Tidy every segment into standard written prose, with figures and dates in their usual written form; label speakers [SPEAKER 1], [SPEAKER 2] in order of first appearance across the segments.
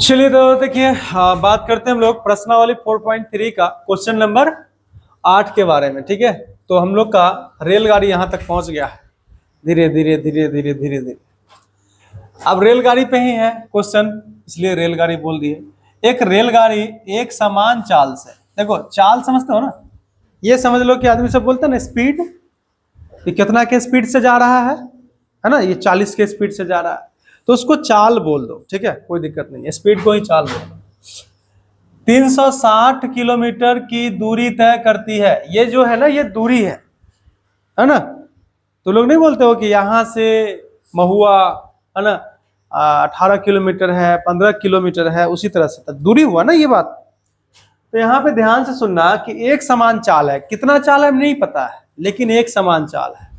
[SPEAKER 1] चलिए तो देखिए बात करते हैं हम लोग प्रश्नावली 4.3 का क्वेश्चन नंबर 8 के बारे में। ठीक है, तो हम लोग का रेलगाड़ी यहाँ तक पहुंच गया है धीरे धीरे धीरे धीरे धीरे धीरे। अब रेलगाड़ी पे ही है क्वेश्चन, इसलिए रेलगाड़ी बोल दिए। एक रेलगाड़ी एक समान चाल से, देखो चाल समझते हो ना, ये समझ लो कि आदमी सब बोलते हैं ना स्पीड, ये कितना के स्पीड से जा रहा है ना, ये 40 के स्पीड से जा रहा है, तो उसको चाल बोल दो। ठीक है, कोई दिक्कत नहीं है, स्पीड को ही चाल बोल दो। 360 किलोमीटर की दूरी तय करती है, ये जो है ना ये दूरी है ना। तो लोग नहीं बोलते हो कि यहाँ से महुआ है ना 18 किलोमीटर है, 15 किलोमीटर है, उसी तरह से दूरी हुआ ना ये बात। तो यहाँ पे ध्यान से सुनना कि एक समान चाल है, कितना चाल है नहीं पता है, लेकिन एक समान चाल है,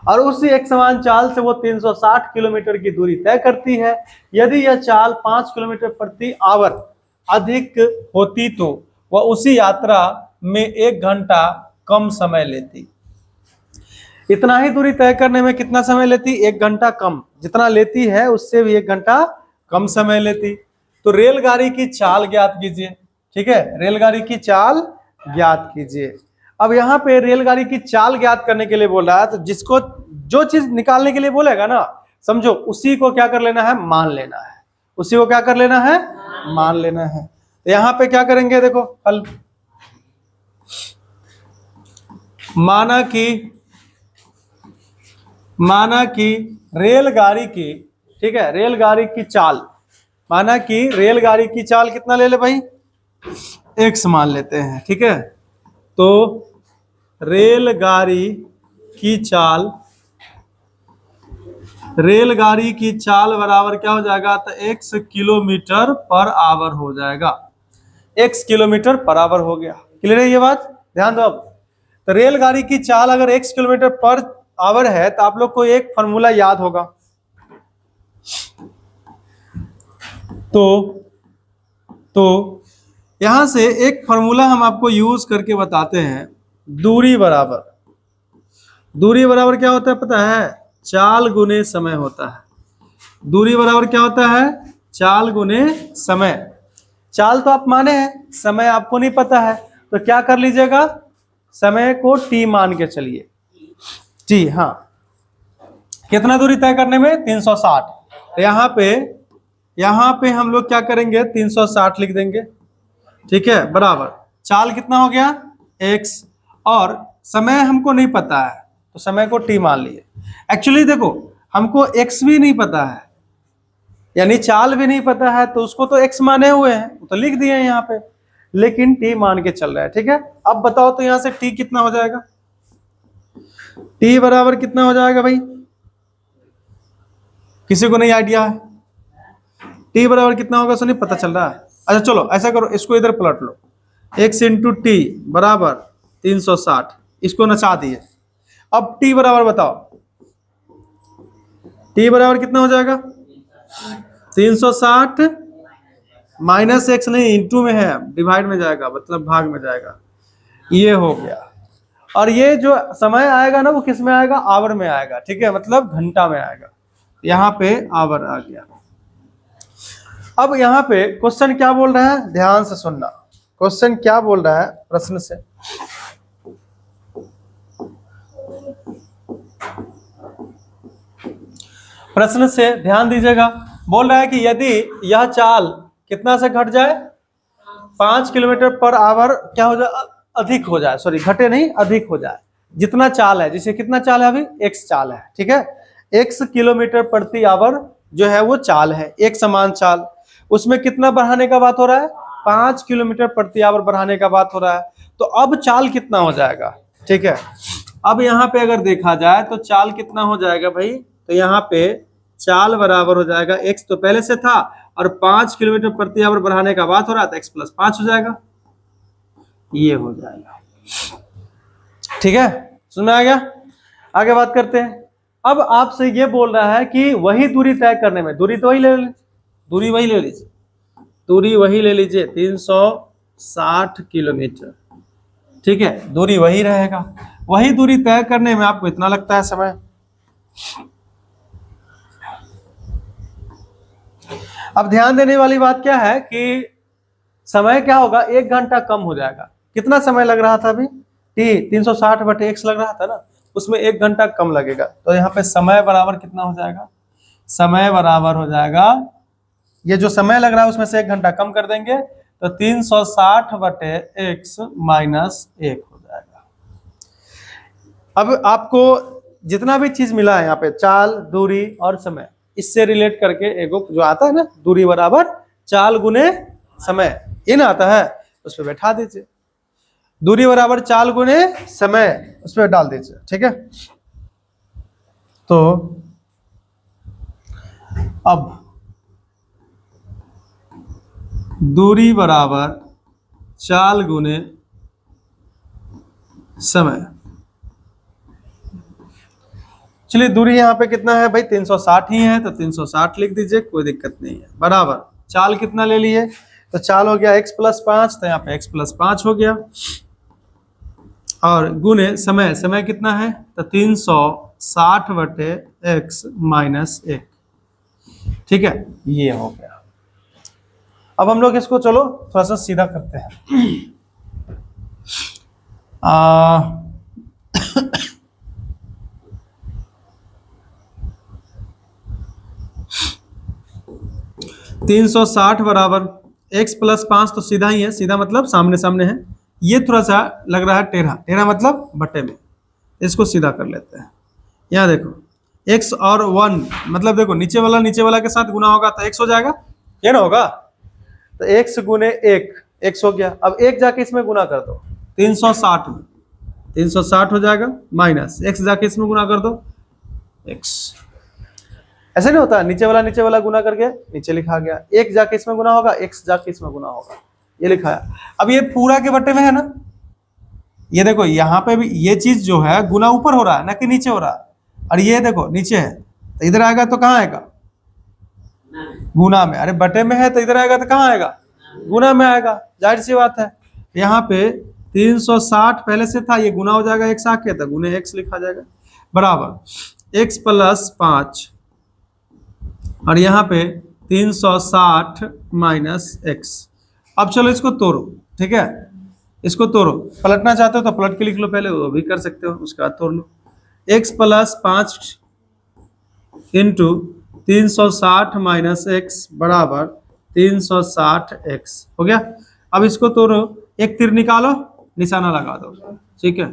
[SPEAKER 1] और उसी एक समान चाल से वो 360 किलोमीटर की दूरी तय करती है। यदि यह चाल 5 किलोमीटर प्रति आवर अधिक होती तो वह उसी यात्रा में 1 घंटा कम समय लेती। इतना ही दूरी तय करने में कितना समय लेती? 1 घंटा कम, जितना लेती है उससे भी 1 घंटा कम समय लेती। तो रेलगाड़ी की चाल ज्ञात कीजिए। ठीक है, रेलगाड़ी की चाल ज्ञात कीजिए। अब यहाँ पे रेलगाड़ी की चाल ज्ञात करने के लिए बोल रहा है, तो जिसको जो चीज निकालने के लिए बोलेगा ना, समझो उसी को क्या कर लेना है, मान लेना है। उसी को क्या कर लेना है, मान लेना है। तो यहाँ पे क्या करेंगे, देखो हल, माना कि रेलगाड़ी की, ठीक है, रेलगाड़ी की चाल, माना कि रेलगाड़ी की चाल कितना ले ले भाई, x मान लेते हैं। ठीक है, तो रेलगाड़ी की चाल बराबर क्या हो जाएगा, तो x किलोमीटर पर आवर हो जाएगा। x किलोमीटर पर आवर हो गया। क्लियर है ये बात? ध्यान दो। अब तो रेलगाड़ी की चाल अगर x किलोमीटर पर आवर है, तो आप लोग को एक फॉर्मूला याद होगा, तो यहां से एक फॉर्मूला हम आपको यूज करके बताते हैं। दूरी बराबर क्या होता है पता है? चाल गुने समय होता है। दूरी बराबर क्या होता है? चाल गुने समय। चाल तो आप माने हैं, समय आपको नहीं पता है, तो क्या कर लीजिएगा, समय को t मान के चलिए। जी हाँ, कितना दूरी तय करने में? 360। तो यहाँ पे हम लोग क्या करेंगे, 360 लिख देंगे। ठीक है, बराबर चाल कितना हो गया, x, और समय हमको नहीं पता है, तो समय को t मान लिए। एक्चुअली देखो, हमको x भी नहीं पता है, यानी चाल भी नहीं पता है, तो उसको तो x माने हुए हैं, तो लिख दिए यहाँ पे, लेकिन t मान के चल रहा है। ठीक है, अब बताओ तो यहाँ से t कितना हो जाएगा, t बराबर कितना हो जाएगा भाई, किसी को नहीं आइडिया है? t बराबर कितना होगा, सो नहीं पता चल रहा है। अच्छा चलो ऐसा करो, इसको इधर पलट लो, x इंटू टी बराबर 360, इसको नचा दिए। अब t बराबर बताओ, t बराबर कितना हो जाएगा, 360 माइनस x नहीं, इंटू में है, डिवाइड में जाएगा, मतलब भाग में जाएगा, ये हो गया। और ये जो समय आएगा ना, वो किस में आएगा, आवर में आएगा। ठीक है, मतलब घंटा में आएगा, यहाँ पे आवर आ गया। अब यहाँ पे क्वेश्चन क्या बोल रहा है, ध्यान से सुनना, क्वेश्चन क्या बोल रहा है प्रश्न से। प्रश्न से ध्यान दीजिएगा, बोल रहा है कि यदि यह चाल कितना से घट जाए, 5 किलोमीटर पर आवर क्या हो जाए, अधिक हो जाए, सॉरी घटे नहीं, अधिक हो जाए। जितना चाल है, जिसे कितना चाल है अभी, x चाल है। ठीक है, x किलोमीटर प्रति आवर जो है वो चाल है, एक समान चाल, उसमें कितना बढ़ाने का बात हो रहा है, 5 किलोमीटर प्रति आवर बढ़ाने का बात हो रहा है। तो अब चाल कितना हो जाएगा? ठीक है, अब यहाँ पे अगर देखा जाए तो चाल कितना हो जाएगा भाई, तो यहाँ पे चाल बराबर हो जाएगा, x तो पहले से था, और 5 किलोमीटर प्रति आवर बढ़ाने का बात हो रहा था, x प्लस 5 हो जाएगा, ये हो जाएगा। ठीक है, समझ में आ गया? आगे बात करते हैं। अब आपसे ये बोल रहा है कि वही दूरी तय करने में, दूरी तो वही ले लीजिए, दूरी वही ले लीजिए 360 किलोमीटर। ठीक है, दूरी वही रहेगा, वही दूरी तय करने में आपको इतना लगता है समय। अब ध्यान देने वाली बात क्या है कि समय क्या होगा, 1 घंटा कम हो जाएगा। कितना समय लग रहा था अभी, टी 360/x लग रहा था ना, उसमें 1 घंटा कम लगेगा। तो यहाँ पे समय बराबर कितना हो जाएगा, समय बराबर हो जाएगा, ये जो समय लग रहा है उसमें से 1 घंटा कम कर देंगे तो 360/x माइनस 1 हो जाएगा। अब आपको जितना भी चीज मिला है यहाँ पे, चाल, दूरी और समय, इससे रिलेट करके एगो जो आता है ना, दूरी बराबर चाल गुने समय, ये ना आता है, उस पर बैठा दीजिए। दूरी बराबर चाल गुने समय, उस पर डाल दीजिए, ठीक है। तो अब दूरी बराबर चाल गुने समय, चलिए दूरी यहाँ पे कितना है भाई, 360 ही है, तो 360 लिख दीजिए, कोई दिक्कत नहीं है। बराबर चाल कितना ले लिए, तो चाल हो गया x+5, तो यहाँ पे x+5 हो गया, और गुने समय, समय कितना है, तो 360/x माइनस 1, ठीक है, ये हो गया। अब हम लोग इसको चलो थोड़ा सा सीधा करते हैं। 360 बराबर x+5, तो सीधा ही है, सीधा मतलब सामने सामने है। ये थोड़ा सा लग रहा है टेढ़ा, टेढ़ा मतलब बट्टे में, इसको सीधा कर लेते हैं। यहाँ देखो x और 1, मतलब देखो नीचे वाला के साथ गुना होगा तो x हो जाएगा, ये ना होगा, तो x गुने 1, x हो गया। अब 1 जाके इसमें गुना कर दो 360 में, 360 हो जाएगा, माइनस x जाके इसमें गुना कर दो x। ऐसे नहीं होता, नीचे वाला गुना करके नीचे लिखा गया, 1 जाके इसमें गुना होगा, x जाके इसमें गुना होगा, ये लिखा है। अब ये पूरा के बट्टे में है ना, ये देखो यहाँ पे भी ये चीज जो है गुना ऊपर हो रहा है ना कि नीचे हो रहा है, और ये देखो नीचे है, तो इधर आएगा तो कहाँ आएगा, गुना में। अरे बटे में है तो इधर आएगा तो कहाँ आएगा, गुना में आएगा, जाहिर सी बात है। यहाँ पे 360 पहले से था, ये गुना हो जाएगा x आके, तो गुने x लिखा जाएगा, बराबर x+5, और यहाँ पे 360 माइनस x। अब चलो इसको तोड़ो, ठीक है, इसको तोड़ो, पलटना चाहते हो तो पलट के लिख लो पहले, वो भी कर सकते हो, उसके बाद तोड़ लो। x+5 इंटू 360 माइनस x बराबर 360x हो गया। अब इसको तोड़ो, एक तीर निकालो, निशाना लगा दो, ठीक है,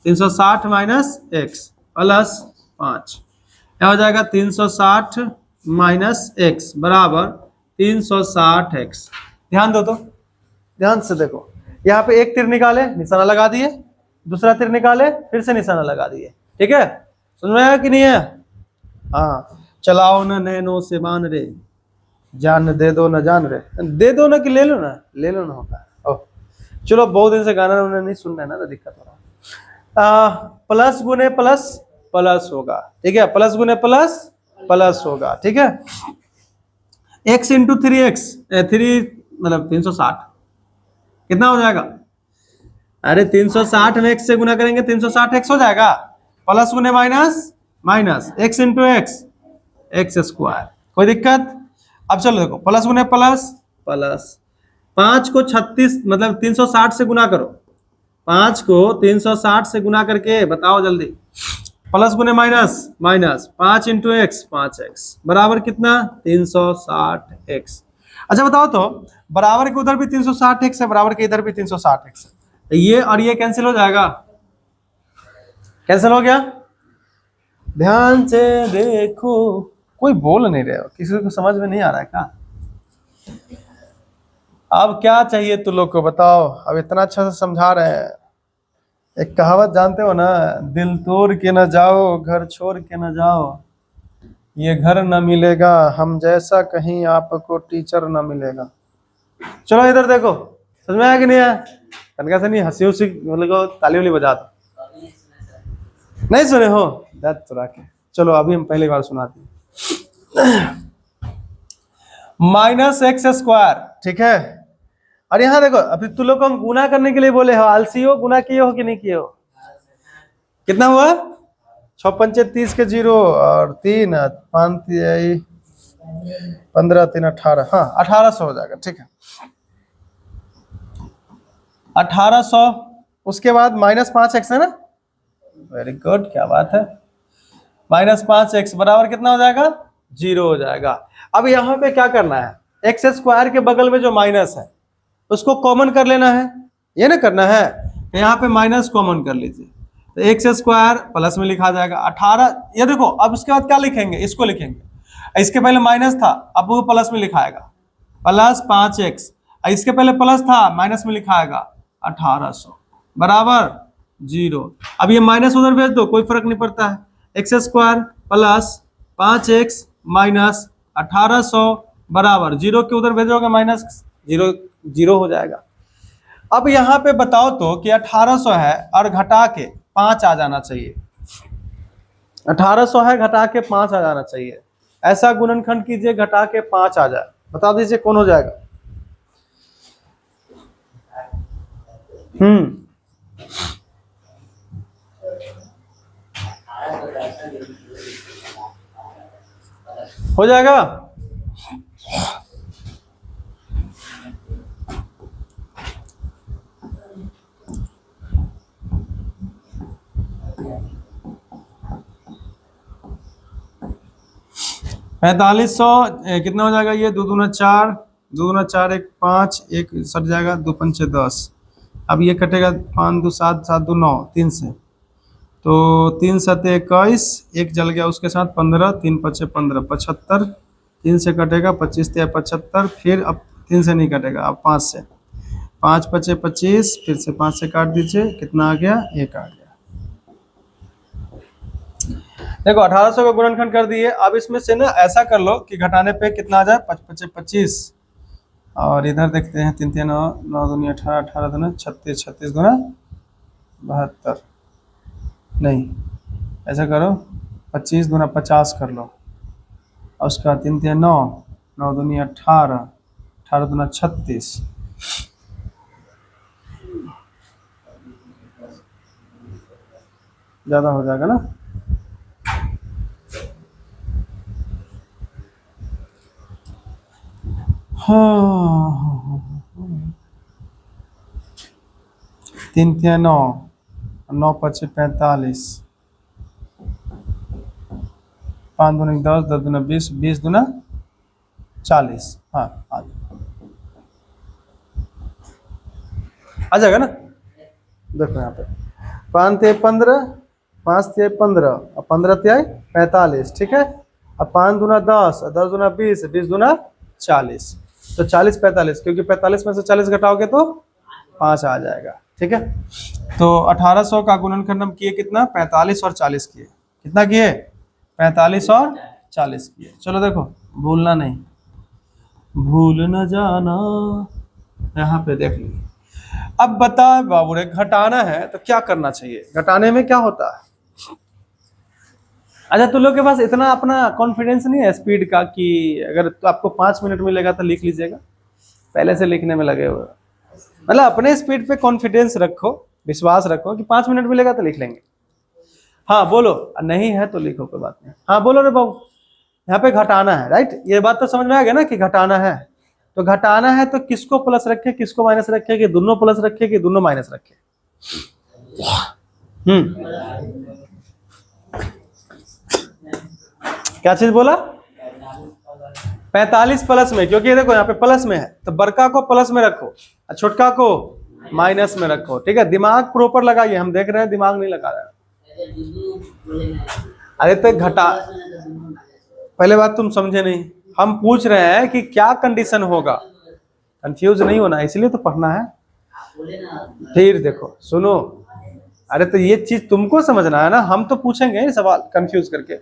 [SPEAKER 1] 360 माइनस x प्लस 5, क्या हो जाएगा 360 माइनस x बराबर 360x। ध्यान दो, तो ध्यान से देखो, यहाँ पे एक तीर निकाले, निशाना लगा दिए, दूसरा तीर निकाले, फिर से निशाना लगा दिए, ठीक है, समझ में आया कि नहीं है। हाँ, चलाओ न नैनो से बान रे, जान दे दो न जान रे, दे दो ना कि ले लो ना, ले लो ना होता है। ओह चलो, बहुत दिन से गाना उन्हें नहीं सुनना है ना, तो दिक्कत हो रहा है। प्लस गुने प्लस प्लस होगा, ठीक है, प्लस गुने प्लस प्लस होगा, ठीक है। x इंटू 3x, 3 मतलब 360 कितना हो जाएगा, अरे 360 में x से गुना करेंगे 360x हो जाएगा, प्लस गुने minus minus, x into x square, कोई दिक्कत। अब चलो देखो, प्लस गुने प्लस प्लस, 5 को 36 मतलब 360 से गुना करो, 5 को 360 से गुना करके बताओ जल्दी, प्लस गुने minus minus, 5 into x 5x बराबर कितना 360x। अच्छा बताओ तो, बराबर के उधर भी 360x है, बराबर के इधर भी 360x है, ये और ये कैंसिल हो जाएगा, कैंसिल हो गया। ध्यान से देखो, कोई बोल नहीं रहे हो, किसी को समझ में नहीं आ रहा है क्या। अब क्या चाहिए तुम लोग को बताओ, अब इतना अच्छा से समझा रहे हैं। एक कहावत जानते हो ना, दिल तोड़ के न जाओ, घर छोड़ के न जाओ, ये घर न मिलेगा, हम जैसा कहीं आपको टीचर न मिलेगा। चलो इधर देखो, समझ में आया कि नहीं आया, तनका से नहीं हंसी उसी मतलब ताली वाली बजा दो, नहीं सुने हो दर्द चुरा के। चलो अभी हम पहली बार सुनाते हैं, माइनस एक्स स्क्वायर, ठीक है। और यहाँ देखो, अभी तुम लोग को हम गुना करने के लिए बोले हो, आलसी हो, गुना किए हो कि नहीं किए हो, कितना हुआ 6 पंचे 30 के 0 और 3 5 15 3 18, हाँ 1800 हो जाएगा, ठीक है 1800। उसके बाद -5x है ना, वेरी गुड, क्या बात है। -5x बराबर कितना हो जाएगा, 0 हो जाएगा। अब यहाँ पे क्या करना है, एक्स स्क्वायर के बगल में जो माइनस है उसको कॉमन कर लेना है, ये ना करना है, तो यहाँ पे माइनस कॉमन कर लीजिए, तो एक्स स्क्वायर प्लस में लिखा जाएगा 18। ये देखो अब इसके बाद क्या लिखेंगे, इसको लिखेंगे, इसके पहले माइनस था अब वो प्लस में लिखाएगा, +5x, इसके पहले प्लस था माइनस में लिखाएगा 1800 बराबर 0। अब ये माइनस उधर भेज दो, कोई फर्क नहीं पड़ता है, एक्स स्क्वायर +5x माइनस 1800 बराबर 0 के उधर भेजोगे माइनस 0, 0 हो जाएगा। अब यहाँ पे बताओ तो कि 1800 है और घटा के 5 आ जाना चाहिए, 1800 है घटा के 5 आ जाना चाहिए, ऐसा गुणनखंड कीजिए घटा के 5 आ जाए, बता दीजिए कौन हो जाएगा। हो जाएगा। पैंतालीस सौ कितना हो जाएगा, ये 2 दूना 4, 2 दूना 4 1 5, एक सट जाएगा, 2 पंचे 10, अब ये कटेगा 5 2 7 7 2 9, 3 से, तो 3 7 21, एक जल गया उसके साथ 15, 3 पचे 15 75, 3 से कटेगा 25 से 75, फिर अब 3 से नहीं कटेगा, अब 5 से, 5 पचे 25, फिर से 5 से काट दीजिए, कितना आ गया, 1 आ गया। देखो 1800 का गुणनखंड कर दिए। अब इसमें से ना ऐसा कर लो कि घटाने पे कितना आ जाए, 5 पचे 25, और इधर देखते हैं 3 3 9 9 दूनी 18, 18 दूना 36, 36 दूना 72, नहीं ऐसा करो 25 दूना 50 कर लो, और उसका 3 3 9, 9 दूनी 18, 18 दूना 36, ज्यादा हो जाएगा ना, हाँ 3 3 9, 9 पचे 45, 5 दूनी 10, 10 दूना 20, 20 दूना 40, हाँ आ जाएगा ना। देखो यहाँ पे 5 थे 15, 5 थे 15, और 15 थे 45, ठीक है। अब 5 दूना 10, 10 दूना 20, 20 दूना 40, तो 40 45, क्योंकि 45 में से 40 घटाओगे तो 5 आ जाएगा, ठीक है। तो 1800 का गुणनखंड हम किए कितना, 45 और 40 किए, कितना किए, 45 और 40 किए। चलो देखो भूलना नहीं, भूल न जाना, यहाँ पे देख लीजिए। अब बता बाबू रे, घटाना है तो क्या करना चाहिए, घटाने में क्या होता है। अच्छा तुम लोग के पास इतना अपना कॉन्फिडेंस नहीं है स्पीड का कि अगर तो आपको 5 मिनट मिलेगा तो लिख लीजिएगा, पहले से लिखने में लगे हुए, मतलब अपने स्पीड पे कॉन्फिडेंस रखो, विश्वास रखो कि 5 मिनट मिलेगा तो लिख लेंगे। हाँ बोलो, नहीं है तो लिखो, कोई बात नहीं। हाँ बोलो रे बाबू, यहाँ पे घटाना है, राइट, ये बात तो समझ में आ गया ना कि घटाना है, तो घटाना है तो किसको प्लस रखे किसको माइनस रखे, कि दोनों प्लस रखे कि दोनों माइनस रखे। क्या चीज बोला, 45 प्लस में, क्योंकि देखो यहाँ पे प्लस में है तो बड़का को प्लस में रखो और छोटका को माइनस में रखो, ठीक है। दिमाग प्रॉपर लगाइए, हम देख रहे हैं दिमाग नहीं लगा रहे हैं। अरे तो घटा, पहले बात तुम समझे नहीं, हम पूछ रहे हैं कि क्या कंडीशन होगा, कंफ्यूज नहीं होना, इसलिए तो पढ़ना है। फिर देखो सुनो, अरे तो ये चीज तुमको समझना है ना, हम तो पूछेंगे सवाल कंफ्यूज करके।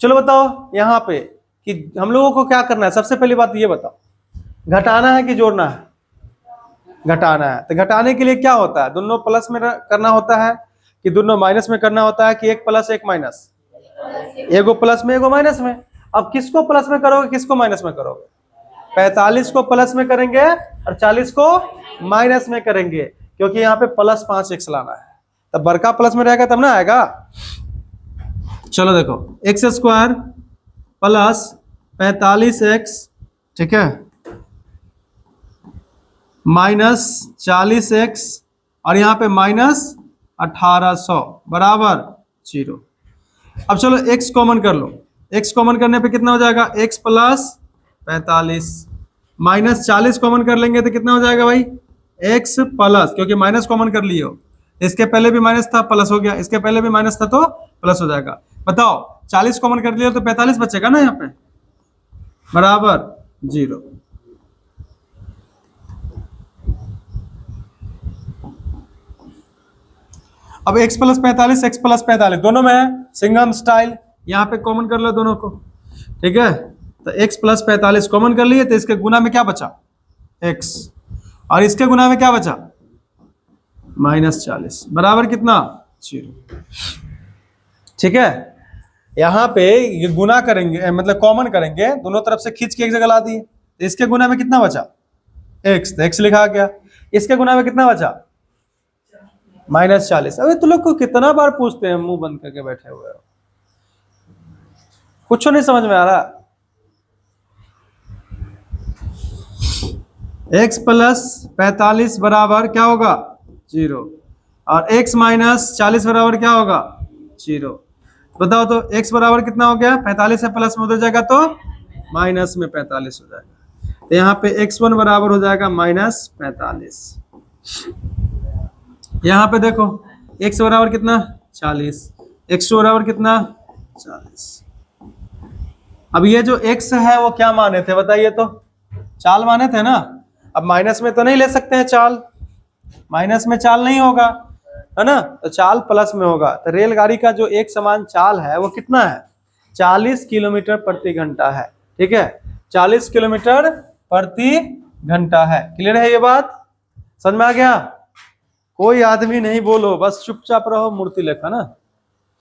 [SPEAKER 1] चलो बताओ यहाँ पे कि हम लोगों को क्या करना है। सबसे पहली बात ये बताओ, घटाना है कि जोड़ना है, घटाना है। तो घटाने के लिए क्या होता है, दोनों प्लस में करना होता है कि दोनों माइनस में करना होता है, कि एक प्लस एक माइनस, एगो प्लस में एगो माइनस में। अब किसको प्लस में करोगे किसको माइनस में करोगे, 45 को प्लस में करेंगे और 40 को माइनस में करेंगे, क्योंकि यहाँ पे +5x लाना है, तब बड़का प्लस में रहेगा तब ना आएगा। चलो देखो, x² प्लस 45x, ठीक है, -40x और यहाँ पे -1800 बराबर 0। अब चलो x कॉमन कर लो, x कॉमन करने पे कितना हो जाएगा, x प्लस 45, -40 कॉमन कर लेंगे तो कितना हो जाएगा भाई, x प्लस, क्योंकि माइनस कॉमन कर लिए हो, इसके पहले भी माइनस था प्लस हो गया, इसके पहले भी माइनस था तो प्लस हो जाएगा। बताओ 40 कॉमन कर लिया तो 45 बचेगा ना यहाँ पे, बराबर 0। अब x प्लस 45, x प्लस 45 दोनों में है सिंगम स्टाइल, यहाँ पे कॉमन कर लो दोनों को, ठीक है। तो x प्लस 45 कॉमन कर लिए तो इसके गुना में क्या बचा, x, और इसके गुना में क्या बचा, -40 बराबर कितना, 0। ठीक है, यहाँ पे ये गुना करेंगे, मतलब कॉमन करेंगे, दोनों तरफ से खींच के एक जगह ला दिए, तो इसके गुना में कितना बचा, x, तो x लिखा गया, इसके गुना में कितना बचा, -40। अबे तुम लोग को कितना बार पूछते हैं, मुंह बंद करके बैठे हुए हो, कुछ नहीं समझ में आ रहा। x प्लस 45 बराबर क्या होगा, 0, और x माइनस 40 बराबर क्या होगा, 0। बताओ तो x बराबर कितना हो गया, 45 से प्लस में उधर जाएगा तो माइनस में 45 हो जाएगा, तो यहाँ पे x1 बराबर हो जाएगा -45। यहाँ पे देखो x बराबर कितना, 40, x2 बराबर कितना, 40। अब ये जो x है वो क्या माने थे बताइए तो, चाल माने थे ना। अब माइनस में तो नहीं ले सकते हैं चाल, माइनस में चाल नहीं होगा, है ना, तो चाल प्लस में होगा। तो रेलगाड़ी का जो एक समान चाल है वो कितना है, 40 किलोमीटर प्रति घंटा है, ठीक है, 40 किलोमीटर प्रति घंटा है। क्लियर है ये बात, समझ में आ गया। कोई आदमी नहीं बोलो, बस चुपचाप रहो मूर्ति लेखा ना।